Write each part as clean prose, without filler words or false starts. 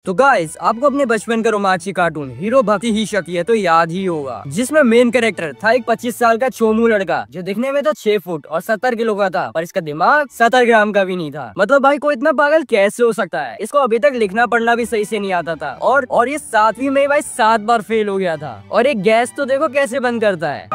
तो गाइस आपको अपने बचपन का रोमांची कार्टून हीरो भक्ति ही शकी है तो याद ही होगा, जिसमें मेन कैरेक्टर था एक 25 साल का चोमू लड़का जो दिखने में तो 6 फुट और 70 किलो का था, पर इसका दिमाग 70 ग्राम का भी नहीं था। मतलब भाई को इतना पागल कैसे हो सकता है। इसको अभी तक लिखना पढ़ना भी सही से नहीं आता था और ये 7वीं में भाई 7 बार फेल हो गया था। और एक गैस तो देखो कैसे बंद करता है,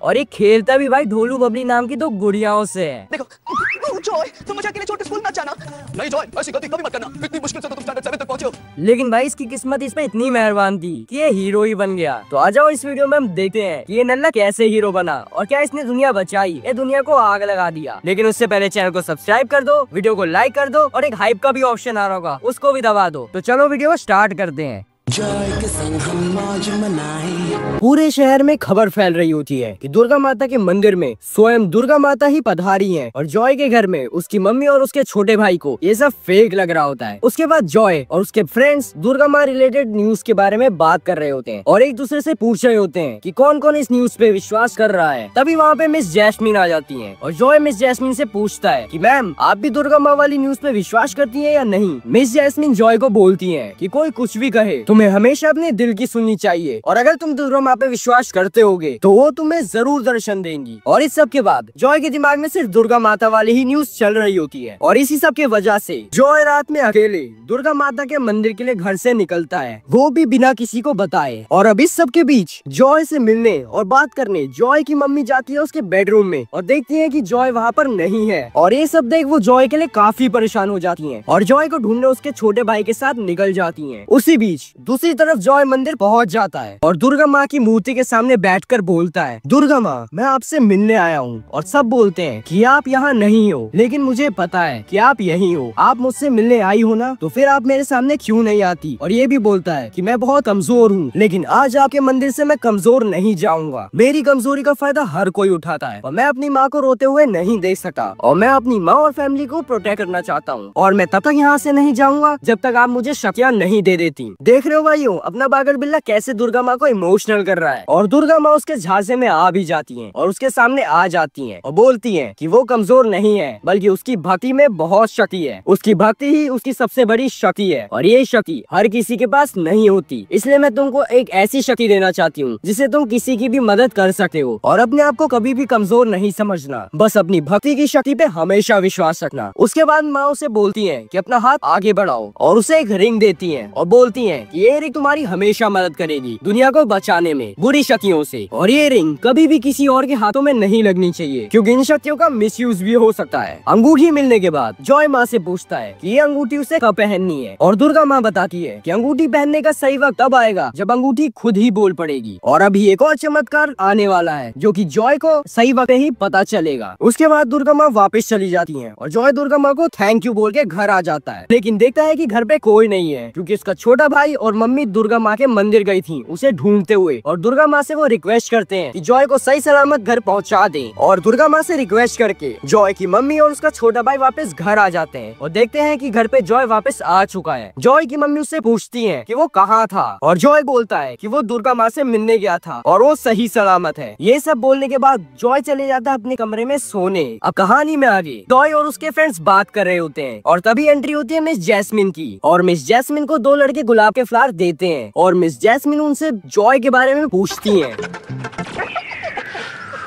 और ये खेलता भी भाई ढोलू बबली नाम की 2 गुड़ियाओं से है। देखो जॉय, तुम मुझे अकेले छोड़ के स्कूल मत जाना। नहीं जॉय, ऐसी गलती कभी मत करना। इतनी मुश्किल से तो तुम स्टैंडर्ड 7 तक पहुंचे हो। लेकिन भाई इसकी किस्मत इस पे इतनी मेहरबान थी कि ये हीरो ही बन गया। तो आ जाओ इस वीडियो में हम देखते हैं कि ये नल्ला कैसे हीरो बना और क्या इसने दुनिया बचाई, ये दुनिया को आग लगा दिया। लेकिन उससे पहले चैनल को सब्सक्राइब कर दो, वीडियो को लाइक कर दो और एक हाइप का भी ऑप्शन आ रहा होगा उसको भी दबा दो। तो चलो वीडियो स्टार्ट करते हैं। जॉय के संग हम मौज मनाएं। पूरे शहर में खबर फैल रही होती है कि दुर्गा माता के मंदिर में स्वयं दुर्गा माता ही पधारी हैं और जॉय के घर में उसकी मम्मी और उसके छोटे भाई को ये सब फेक लग रहा होता है। उसके बाद जॉय और उसके फ्रेंड्स दुर्गा माँ रिलेटेड न्यूज के बारे में बात कर रहे होते हैं और एक दूसरे से पूछ रहे होते हैं कि कौन कौन इस न्यूज पे विश्वास कर रहा है। तभी वहाँ पे मिस जैस्मिन आ जाती है और जॉय मिस जैस्मिन से पूछता है कि मैम आप भी दुर्गा माँ वाली न्यूज पे विश्वास करती है या नहीं। मिस जैस्मिन जॉय को बोलती है कि कोई कुछ भी कहे तुम्हें हमेशा अपने दिल की सुननी चाहिए और अगर तुम दुर्गा माँ पे विश्वास करते होगे तो वो तुम्हें जरूर दर्शन देंगी। और इस सब के बाद जॉय के दिमाग में सिर्फ दुर्गा माता वाली ही न्यूज चल रही होती है और इसी सब के वजह से जॉय रात में अकेले दुर्गा माता के मंदिर के लिए घर से निकलता है, वो भी बिना किसी को बताए। और अब इस सब के बीच जॉय से मिलने और बात करने जॉय की मम्मी जाती है उसके बेडरूम में और देखती है कि जॉय वहाँ पर नहीं है। और ये सब देख वो जॉय के लिए काफी परेशान हो जाती है और जॉय को ढूंढने उसके छोटे भाई के साथ निकल जाती है। उसी बीच दूसरी तरफ जॉय मंदिर पहुंच जाता है और दुर्गा माँ की मूर्ति के सामने बैठकर बोलता है, दुर्गा माँ मैं आपसे मिलने आया हूँ। और सब बोलते हैं कि आप यहाँ नहीं हो, लेकिन मुझे पता है कि आप यही हो। आप मुझसे मिलने आई हो ना, तो फिर आप मेरे सामने क्यों नहीं आती। और ये भी बोलता है कि मैं बहुत कमजोर हूँ, लेकिन आज आपके मंदिर से मैं कमजोर नहीं जाऊंगा। मेरी कमजोरी का फायदा हर कोई उठाता है और मैं अपनी माँ को रोते हुए नहीं देख सकता और मैं अपनी माँ और फैमिली को प्रोटेक्ट करना चाहता हूँ और मैं तब तक यहाँ से नहीं जाऊंगा जब तक आप मुझे शक्तियाँ नहीं दे देती। देख रहे हो भाइयों अपना बागर बिल्ला कैसे दुर्गा माँ को इमोशनल कर रहा है। और दुर्गा माँ उसके झांसे में आ भी जाती हैं और उसके सामने आ जाती हैं और बोलती हैं कि वो कमजोर नहीं है बल्कि उसकी भक्ति में बहुत शक्ति है। उसकी भक्ति ही उसकी सबसे बड़ी शक्ति है और ये शक्ति हर किसी के पास नहीं होती। इसलिए मैं तुमको एक ऐसी शक्ति देना चाहती हूँ जिससे तुम किसी की भी मदद कर सकते हो और अपने आप को कभी भी कमजोर नहीं समझना, बस अपनी भक्ति की शक्ति पे हमेशा विश्वास रखना। उसके बाद माँ उसे बोलती है कि अपना हाथ आगे बढ़ाओ और उसे एक रिंग देती है और बोलती है कि ये रिंग तुम्हारी हमेशा मदद करेगी दुनिया को बचाने में बुरी शक्तियों से। और ये रिंग कभी भी किसी और के हाथों में नहीं लगनी चाहिए क्योंकि इन शक्तियों का मिसयूज भी हो सकता है। अंगूठी मिलने के बाद जॉय माँ से पूछता है कि ये अंगूठी उसे कब पहननी है और दुर्गा माँ बताती है कि अंगूठी पहनने का सही वक्त तब आएगा जब अंगूठी खुद ही बोल पड़ेगी। और अभी एक और चमत्कार आने वाला है जो कि जॉय को सही वक्त ही पता चलेगा। उसके बाद दुर्गा माँ वापस चली जाती है और जॉय दुर्गा माँ को थैंक यू बोल के घर आ जाता है, लेकिन देखता है कि घर पे कोई नहीं है क्योंकि उसका छोटा भाई और मम्मी दुर्गा माँ के मंदिर गई थी उसे ढूंढते हुए। और दुर्गा माँ से वो रिक्वेस्ट करते हैं कि जॉय को सही सलामत घर पहुँचा दें। और दुर्गा माँ से रिक्वेस्ट करके जॉय की मम्मी और उसका छोटा भाई वापस घर आ जाते हैं और देखते हैं कि घर पे जॉय वापस आ चुका है। जॉय की मम्मी उससे पूछती है कि वो कहाँ था और जॉय बोलता है कि वो दुर्गा माँ से मिलने गया था और वो सही सलामत है। ये सब बोलने के बाद जॉय चले जाता है अपने कमरे में सोने। अब कहानी में आगे जॉय और उसके फ्रेंड्स बात कर रहे होते हैं और तभी एंट्री होती है मिस जैस्मिन की और मिस जैस्मिन को 2 लड़के गुलाब के फ्लावर देते हैं और मिस जैस्मिन उनसे जॉय के बारे में पूछती हैं।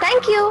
Thank you.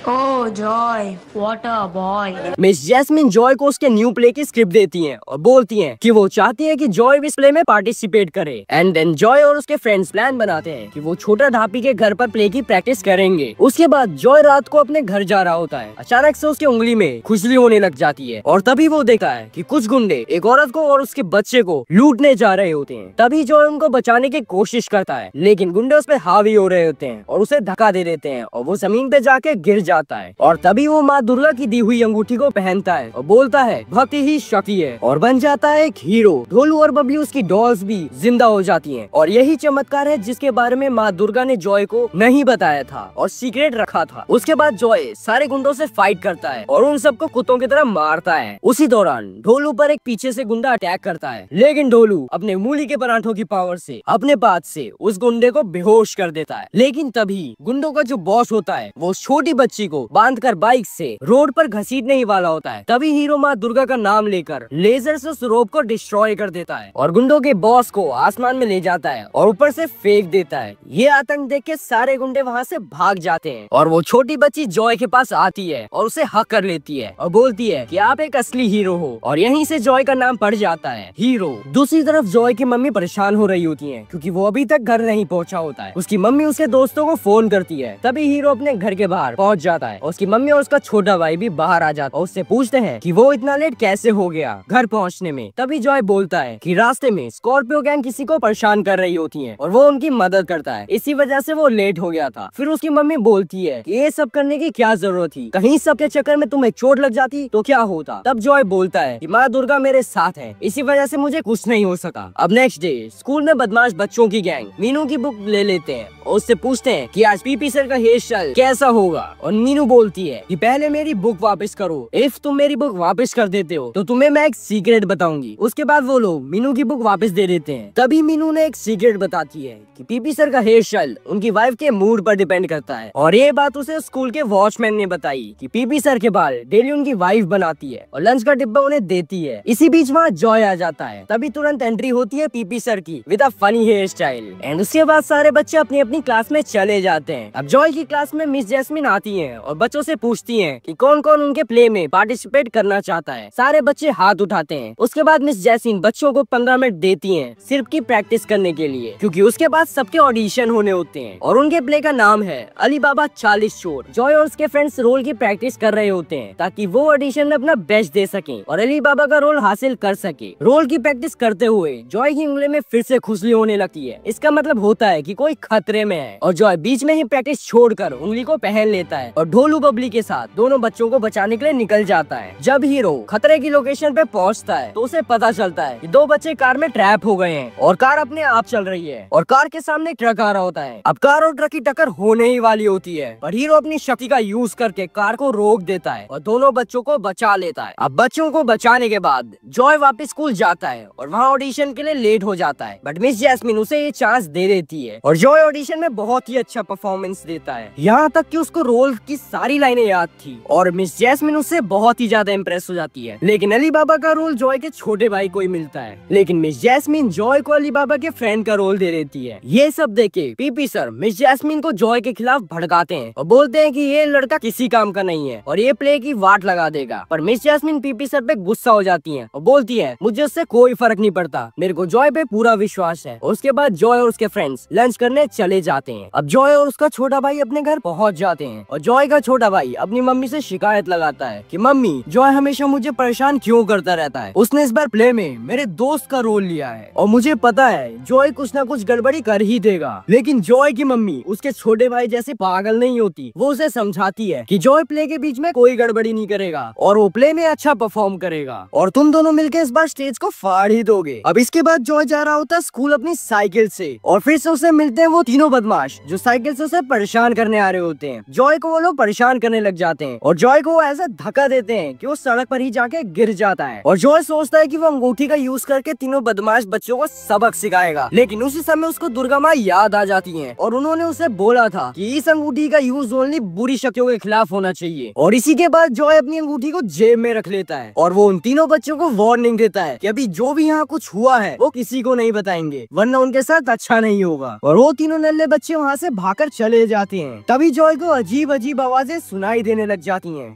Oh, Joy, what a boy. Miss Jasmine Joy को उसके न्यू प्ले की स्क्रिप्ट देती हैं और बोलती हैं कि वो चाहती है कि जॉय इस प्ले में पार्टिसिपेट करे। एंड देन जॉय और उसके फ्रेंड्स प्लान बनाते हैं कि वो छोटा ढापी के घर पर प्ले की प्रैक्टिस करेंगे। उसके बाद जॉय रात को अपने घर जा रहा होता है, अचानक से उसकी उंगली में खुजली होने लग जाती है और तभी वो देखता है कि कुछ गुंडे एक औरत को और उसके बच्चे को लूटने जा रहे होते हैं। तभी जॉय उनको बचाने की कोशिश करता है, लेकिन गुंडे उस पर हावी हो रहे होते हैं और उसे धक्का दे देते हैं और वो जमीन पे जाके गिर जाता है। और तभी वो माँ दुर्गा की दी हुई अंगूठी को पहनता है और बोलता है भक्ति ही शक्ति है और बन जाता है एक हीरो। ढोलू और बबली उसकी डॉल्स भी जिंदा हो जाती हैं और यही चमत्कार है जिसके बारे में माँ दुर्गा ने जॉय को नहीं बताया था और सीक्रेट रखा था। उसके बाद जॉय सारे गुंडों से फाइट करता है और उन सबको कुत्तों की तरह मारता है। उसी दौरान ढोलू पर एक पीछे से गुंडा अटैक करता है, लेकिन ढोलू अपने मूली के पराठों की पावर से अपने बात से उस गुंडे को बेहोश कर देता है। लेकिन तभी गुंडों का जो बॉस होता है वो छोटी बच्ची बच्ची को बांधकर बाइक से रोड पर घसीटने ही वाला होता है। तभी हीरो माँ दुर्गा का नाम लेकर लेजर से उस रोप को डिस्ट्रॉय कर देता है और गुंडों के बॉस को आसमान में ले जाता है और ऊपर से फेंक देता है। ये आतंक देख के सारे गुंडे वहाँ से भाग जाते हैं और वो छोटी बच्ची जॉय के पास आती है और उसे हक कर लेती है और बोलती है कि आप एक असली हीरो हो, और यहीं से जॉय का नाम पड़ जाता है हीरो। दूसरी तरफ जॉय की मम्मी परेशान हो रही होती है क्योंकि वो अभी तक घर नहीं पहुंचा होता है। उसकी मम्मी उसके दोस्तों को फोन करती है। तभी हीरो अपने घर के बाहर पहुंच जाता है और उसकी मम्मी और उसका छोटा भाई भी बाहर आ जाता है और उससे पूछते हैं कि वो इतना लेट कैसे हो गया घर पहुंचने में। तभी जॉय बोलता है कि रास्ते में स्कॉर्पियो गैंग किसी को परेशान कर रही होती है और वो उनकी मदद करता है, इसी वजह से वो लेट हो गया था। फिर उसकी मम्मी बोलती है कि ये सब करने की क्या जरूरत थी, कहीं सबके चक्कर में तुम्हें चोट लग जाती तो क्या होता। तब जॉय बोलता है कि माँ दुर्गा मेरे साथ है, इसी वजह से मुझे कुछ नहीं हो सका। अब नेक्स्ट डे स्कूल में बदमाश बच्चों की गैंग मीनू की बुक ले लेते हैं और उससे पूछते हैं कि आज पीपी सर का हेयर स्टाइल कैसा होगा। और मीनू बोलती है कि पहले मेरी बुक वापस करो, इफ तुम मेरी बुक वापस कर देते हो तो तुम्हें मैं एक सीक्रेट बताऊंगी। उसके बाद वो लोग मीनू की बुक वापस दे देते हैं। तभी मीनू ने एक सीक्रेट बताती है कि पीपी सर का हेयर स्टाइल उनकी वाइफ के मूड पर डिपेंड करता है, और ये बात उसे स्कूल के वॉचमैन ने बताई कि पीपी सर के बाल डेली उनकी वाइफ बनाती है और लंच का डिब्बा उन्हें देती है। इसी बीच वहाँ जॉय आ जाता है। तभी तुरंत एंट्री होती है पीपी सर की with a funny hair style, and उसके बाद सारे बच्चे अपनी अपनी क्लास में चले जाते हैं। अब जॉय की क्लास में मिस जैस्मिन आती है और बच्चों से पूछती है कि कौन कौन उनके प्ले में पार्टिसिपेट करना चाहता है। सारे बच्चे हाथ उठाते हैं। उसके बाद मिस जैस्मिन बच्चों को 15 मिनट देती है सिर्फ की प्रैक्टिस करने के लिए, क्योंकि उसके बाद सबके ऑडिशन होने होते हैं और उनके प्ले का नाम है अली बाबा 40 चोर। जॉय और उसके फ्रेंड्स रोल की प्रैक्टिस कर रहे होते हैं ताकि वो ऑडिशन में अपना बेस्ट दे सकें और अली बाबा का रोल हासिल कर सके। रोल की प्रैक्टिस करते हुए जॉय की उंगली में फिर से खुजली होने लगती है। इसका मतलब होता है कि कोई खतरे में है और जॉय बीच में ही प्रैक्टिस छोड़कर उंगली को पहन लेता है और ढोलू बबली के साथ दोनों बच्चों को बचाने के लिए निकल जाता है। जब हीरो खतरे की लोकेशन पे पहुंचता है तो उसे पता चलता है कि दो बच्चे कार में ट्रैप हो गए हैं और कार अपने आप चल रही है और कार के सामने ट्रक आ रहा होता है। अब कार और ट्रक की टक्कर होने ही वाली होती है, पर हीरो अपनी शक्ति का यूज करके कार को रोक देता है और दोनों बच्चों को बचा लेता है। अब बच्चों को बचाने के बाद जॉय वापस स्कूल जाता है और वहाँ ऑडिशन के लिए लेट हो जाता है, बट मिस जैस्मिन उसे ये चांस दे देती है और जॉय ऑडिशन में बहुत ही अच्छा परफॉर्मेंस देता है, यहाँ तक कि उसको रोल की सारी लाइनें याद थी और मिस जैस्मिन उससे बहुत ही ज्यादा इम्प्रेस हो जाती है। लेकिन अली बाबा का रोल जॉय के छोटे भाई को ही मिलता है, लेकिन मिस जैस्मिन जॉय को अली बाबा के फ्रेंड का रोल दे देती है। ये सब देखे पीपी सर मिस जैस्मिन को जॉय के खिलाफ भड़काते हैं और बोलते हैं कि ये लड़का किसी काम का नहीं है और ये प्ले की वाट लगा देगा। पर मिस जैस्मिन पीपी सर पे गुस्सा हो जाती है और बोलती है मुझे उससे कोई फर्क नहीं पड़ता, मेरे को जॉय पे पूरा विश्वास है। उसके बाद जॉय और उसके फ्रेंड्स लंच करने चले जाते हैं। अब जॉय और उसका छोटा भाई अपने घर पहुंच जाते हैं और जॉय का छोटा भाई अपनी मम्मी से शिकायत लगाता है कि मम्मी जॉय हमेशा मुझे परेशान क्यों करता रहता है, उसने इस बार प्ले में मेरे दोस्त का रोल लिया है और मुझे पता है जॉय कुछ ना कुछ गड़बड़ी कर ही देगा। लेकिन जॉय की मम्मी उसके छोटे भाई जैसे पागल नहीं होती, वो उसे समझाती है कि जॉय प्ले के बीच में कोई गड़बड़ी नहीं करेगा और वो प्ले में अच्छा परफॉर्म करेगा और तुम दोनों मिलकर इस बार स्टेज को फाड़ ही दोगे। अब इसके बाद जॉय जा रहा होता है स्कूल अपनी साइकिल से और फिर से उसे मिलते हैं वो तीनों बदमाश जो साइकिल से उसे परेशान करने आ रहे होते हैं। जॉय को वो लोग परेशान करने लग जाते हैं और जॉय को ऐसा धक्का देते हैं कि वो सड़क पर ही जाके गिर जाता है और जॉय सोचता है कि वो अंगूठी का यूज करके तीनों बदमाश बच्चों को सबक सिखाएगा। लेकिन उसी समय उसको दुर्गा माँ याद आ जाती है और उन्होंने उसे बोला था कि इस अंगूठी का यूज ओनली बुरी शक्तियों के खिलाफ होना चाहिए। और इसी के बाद जॉय अपनी अंगूठी को जेब में रख लेता है और वो उन तीनों बच्चों को वार्निंग देता है कि अभी जो भी यहाँ कुछ हुआ है वो किसी को नहीं बताएंगे वरना उनके साथ अच्छा नहीं होगा। और वो तीनों नन्हे बच्चे वहाँ से भागकर चले जाते हैं। तभी जॉय को अजीब अजीब आवाजें सुनाई देने लग जाती हैं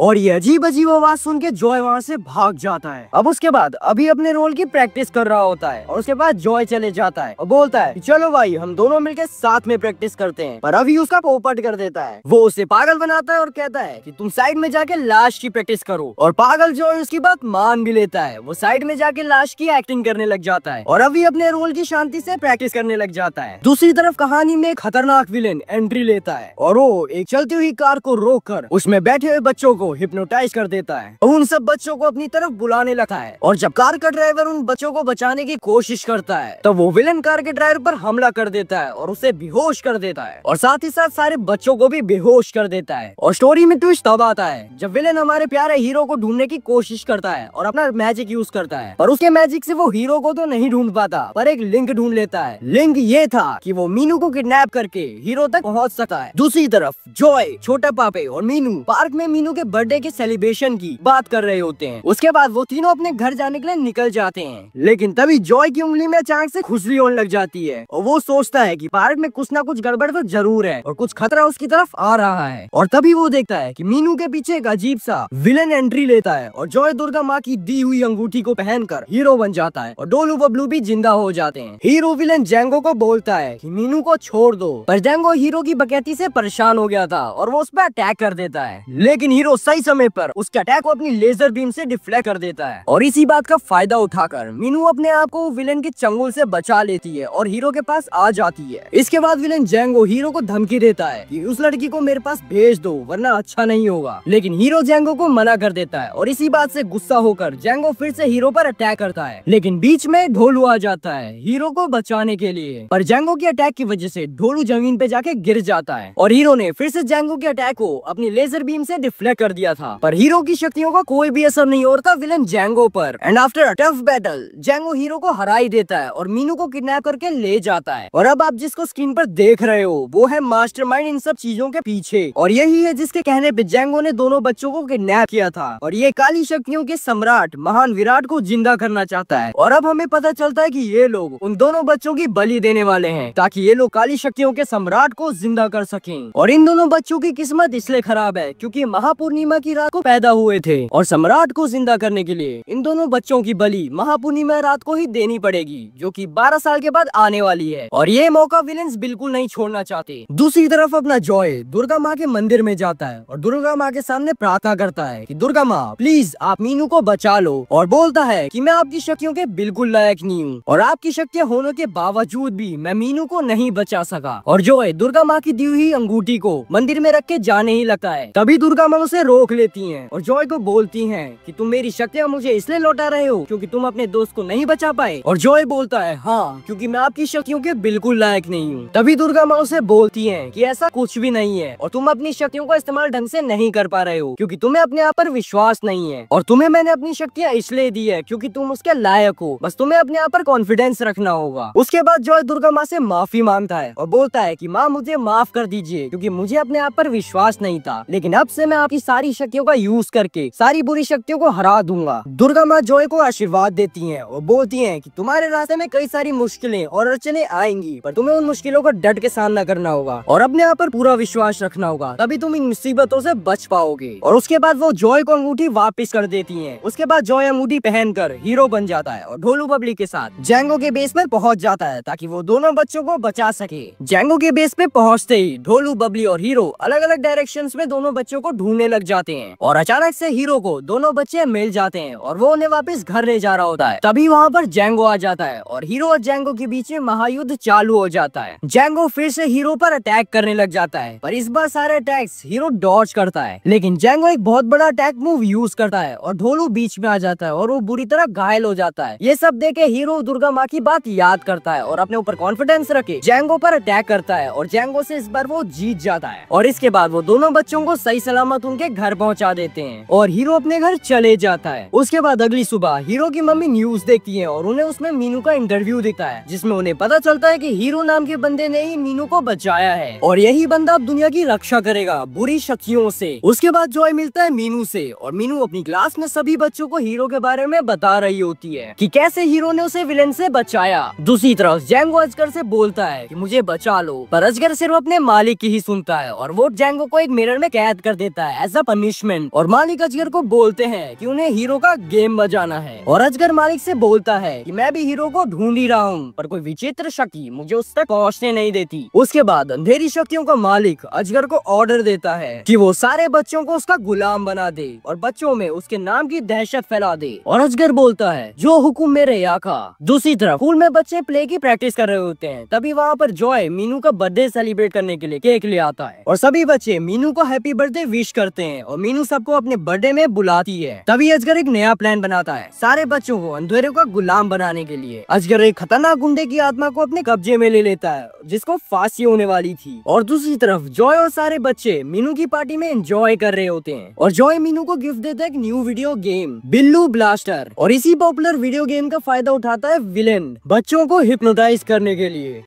और ये अजीब अजीब आवाज सुन के जॉय वहाँ से भाग जाता है। अब उसके बाद अभी अपने रोल की प्रैक्टिस कर रहा होता है और उसके बाद जॉय चले जाता है और बोलता है चलो भाई हम दोनों मिलकर साथ में प्रैक्टिस करते हैं, पर अभी उसका पोपट कर देता है। वो उसे पागल बनाता है और कहता है कि तुम साइड में जाके लाश की प्रैक्टिस करो और पागल जॉय उसकी बात मान भी लेता है। वो साइड में जाके लाश की एक्टिंग करने लग जाता है और अभी अपने रोल की शांति से प्रैक्टिस करने लग जाता है। दूसरी तरफ कहानी में एक खतरनाक विलेन एंट्री लेता है और वो एक चलती हुई कार को रोक कर उसमें बैठे हुए बच्चों को हिप्नोटाइज कर देता है और उन सब बच्चों को अपनी तरफ बुलाने लगता है। और जब कार का ड्राइवर उन बच्चों को बचाने की कोशिश करता है तब वो विलन कार के ड्राइवर पर हमला कर देता है और उसे बेहोश कर देता है और साथ ही साथ सारे बच्चों को भी बेहोश कर देता है। और स्टोरी में ट्विस्ट तब आता है जब विलन हमारे प्यारे हीरो को ढूंढने की कोशिश करता है और अपना मैजिक यूज करता है, पर उसके मैजिक से वो हीरो को तो नहीं ढूंढ पाता पर एक लिंक ढूंढ लेता है। लिंक ये था कि वो मीनू को किडनैप करके हीरो तक पहुंच सकता है। दूसरी तरफ जॉय, छोटा पापे और मीनू पार्क में मीनू के बर्थडे के सेलिब्रेशन की बात कर रहे होते हैं। उसके बाद वो तीनों अपने घर जाने के लिए निकल जाते हैं, लेकिन तभी जॉय की उंगली में अचानक से खुजली होने लग जाती है और वो सोचता है कि पार्क में कुछ ना कुछ गड़बड़ तो जरूर है और कुछ खतरा उसकी तरफ आ रहा है। और तभी वो देखता है कि मीनू के पीछे एक अजीब सा विलन एंट्री लेता है और जॉय दुर्गा माँ की दी हुई अंगूठी को पहनकर हीरो बन जाता है और डोलू बबलू भी जिंदा हो जाते हैं। हीरो विलन जैंगो को बोलता है कि मीनू को छोड़ दो, पर जैंगो हीरो की बकैती से परेशान हो गया था और वो उस पर अटैक कर देता है, लेकिन हीरो सही समय पर उसके अटैक को अपनी लेजर बीम से डिफ्लेक्ट कर देता है। और इसी बात का फायदा उठाकर मीनू अपने आप को विलन के चंगुल से बचा लेती है और हीरो के पास आ जाती है। इसके बाद विलन जैंगो हीरो को धमकी देता है कि उस लड़की को मेरे पास भेज दो वरना अच्छा नहीं होगा, लेकिन हीरो जैंगो को मना कर देता है और इसी बात से गुस्सा होकर जैंगो फिर से हीरो पर अटैक करता है। लेकिन बीच में ढोलू आ जाता है हीरो को बचाने के लिए, पर जैंगो के अटैक की वजह से ढोलू जमीन पे जाके गिर जाता है और हीरो ने फिर से जैंगो के अटैक को अपनी लेजर बीम से डिफ्लेक्ट कर दिया था, पर हीरो की शक्तियों का कोई भी असर नहीं होता विलन जैंगो पर। And after a tough battle Django hero को हरा ही देता है और मीनू को किडनैप करके ले जाता है। और अब आप जिसको स्क्रीन पर देख रहे हो वो है मास्टरमाइंड इन सब चीजों के पीछे, और यही है जिसके कहने पे जैंगो ने दोनों बच्चों को किडनैप किया था और ये काली शक्तियों के सम्राट महान विराट को जिंदा करना चाहता है। और अब हमें पता चलता है कि ये लोग उन दोनों बच्चों की बलि देने वाले हैं ताकि ये लोग काली शक्तियों के सम्राट को जिंदा कर सकें। और इन दोनों बच्चों की किस्मत इसलिए खराब है क्योंकि महापूर्णिमा की रात को पैदा हुए थे और सम्राट को जिंदा करने के लिए इन दोनों बच्चों की बलि महापूर्णिमा रात को ही देनी पड़ेगी, जो कि 12 साल के बाद आने वाली है और ये मौका विलेंस बिल्कुल नहीं छोड़ना चाहते। दूसरी तरफ अपना जॉय दुर्गा माँ के मंदिर में जाता है और दुर्गा माँ के सामने प्रार्थना करता है कि दुर्गा माँ प्लीज आप मीनू को बचा लो, और बोलता है कि मैं आपकी शक्तियों के बिल्कुल लायक नहीं हूँ और आपकी शक्तियाँ होने के बावजूद भी मैं मीनू को नहीं बचा सका। और जॉय दुर्गा माँ की दी हुई अंगूठी को मंदिर में रख के जाने ही लगता है, तभी दुर्गा माँ उसे रोक लेती हैं और जॉय को बोलती हैं कि तुम मेरी शक्तियाँ मुझे इसलिए लौटा रहे हो क्योंकि तुम अपने दोस्त को नहीं बचा पाए। और जॉय बोलता है हाँ, क्योंकि मैं आपकी शक्तियों के बिल्कुल लायक नहीं हूँ। तभी दुर्गा माँ उसे बोलती है कि ऐसा कुछ भी नहीं है और तुम अपनी शक्तियों का इस्तेमाल ढंग से नहीं कर पा रहे हो क्योंकि तुम्हें अपने आप पर विश्वास नहीं है, और तुम्हें मैंने अपनी शक्तियाँ इसलिए दी है क्योंकि तुम उसके लायक हो, बस तुम्हें अपने आप पर कॉन्फिडेंस रखना होगा। उसके बाद जॉय दुर्गा माँ से माफी मांगता है और बोलता है कि माँ मुझे माफ कर दीजिए क्योंकि मुझे अपने आप पर विश्वास नहीं था, लेकिन अब से मैं आपकी सारी शक्तियों का यूज करके सारी बुरी शक्तियों को हरा दूंगा। दुर्गा माँ जॉय को आशीर्वाद देती हैं और बोलती हैं कि तुम्हारे रास्ते में कई सारी मुश्किलें और अड़चने आएंगी, पर तुम्हें उन मुश्किलों का डट के सामना करना होगा और अपने आप पर पूरा विश्वास रखना होगा, तभी तुम इन मुसीबतों से बच पाओगे। और उसके बाद वो जॉय को अंगूठी वापस कर देती हैं। उसके बाद जॉय अंगूठी पहनकर हीरो बन जाता है और ढोलू बबली के साथ जैंगो के बेस पर पहुंच जाता है ताकि वो दोनों बच्चों को बचा सके। जैंगो के बेस पे पहुंचते ही ढोलू बबली और हीरो अलग अलग डायरेक्शंस में दोनों बच्चों को ढूंढने लग जाते हैं और अचानक से हीरो को दोनों बच्चे मिल जाते हैं और वो उन्हें वापस घर ले जा रहा होता है। तभी वहाँ पर जैंगो आ जाता है और हीरो और जैंगो के बीच में महायुद्ध चालू हो जाता है। जैंगो फिर से हीरो पर अटैक करने लग जाता है, पर इस बार सारे अटैक्स हीरो डॉज करता है, लेकिन जैंगो एक बहुत बड़ा अटैक मूव यूज करता है और ढोलू बीच में आ जाता है और वो बुरी तरह घायल हो जाता है। ये सब देखे हीरो दुर्गा माँ की बात याद करता है और अपने ऊपर कॉन्फिडेंस रखे जैंगो पर अटैक करता है और जैंगो से इस बार वो जीत जाता है। और इसके बाद वो दोनों बच्चों को सही सलामत उनके घर पहुँचा देते हैं और हीरो अपने घर चले जाता है। उसके बाद अगली सुबह हीरो की मम्मी न्यूज देखती है और उन्हें उसमें मीनू का इंटरव्यू दिखता है, जिसमें उन्हें पता चलता है कि हीरो नाम के बंदे ने ही मीनू को बचाया है और यही बंदा अब दुनिया की रक्षा करेगा बुरी शक्तियों से। उसके बाद जॉय मिलता है मीनू से और मीनू अपनी क्लास में सभी बच्चों को हीरो के बारे में बता रही होती है कि कैसे हीरो ने उसे विलेन से बचाया। दूसरी तरफ जैंगो अजगर से बोलता है कि मुझे बचा लो, पर अजगर सिर्फ अपने मालिक की ही सुनता है और वो जैंगो को एक मिरर में कैद कर देता है एज अ पनिशमेंट। और मालिक अजगर को बोलते हैं कि उन्हें हीरो का गेम बजाना है और अजगर मालिक से बोलता है कि मैं भी हीरो को ढूंढ ही रहा हूँ, पर कोई विचित्र शक्ति मुझे उस तक पहुँचने नहीं देती। उसके बाद अंधेरी शक्तियों का मालिक अजगर को ऑर्डर देता है कि वो सारे बच्चों को उसका गुलाम बना दे और बच्चों में उसके नाम की दहशत फैला दे, और अजगर बोलता है जो हुक्म मेरे आका। दूसरी तरफ स्कूल में बच्चे प्ले की प्रैक्टिस कर रहे होते हैं, तभी वहाँ पर जॉय मीनू का बर्थडे सेलिब्रेट करने के लिए केक ले आता है और सभी बच्चे मीनू को हैप्पी बर्थडे विश करते हैं। हैं और मीनू सबको अपने बर्थडे में बुलाती है। तभी अजगर एक नया प्लान बनाता है सारे बच्चों को अंधेरे का गुलाम बनाने के लिए। अजगर एक खतरनाक गुंडे की आत्मा को अपने कब्जे में ले लेता है जिसको फांसी होने वाली थी। और दूसरी तरफ जॉय और सारे बच्चे मीनू की पार्टी में एंजॉय कर रहे होते हैं और जॉय मीनू को गिफ्ट देता है एक new video game Billu blaster. और इसी पॉपुलर वीडियो गेम का फायदा उठाता है विलेन बच्चों को हिप्नोटाइज करने के लिए।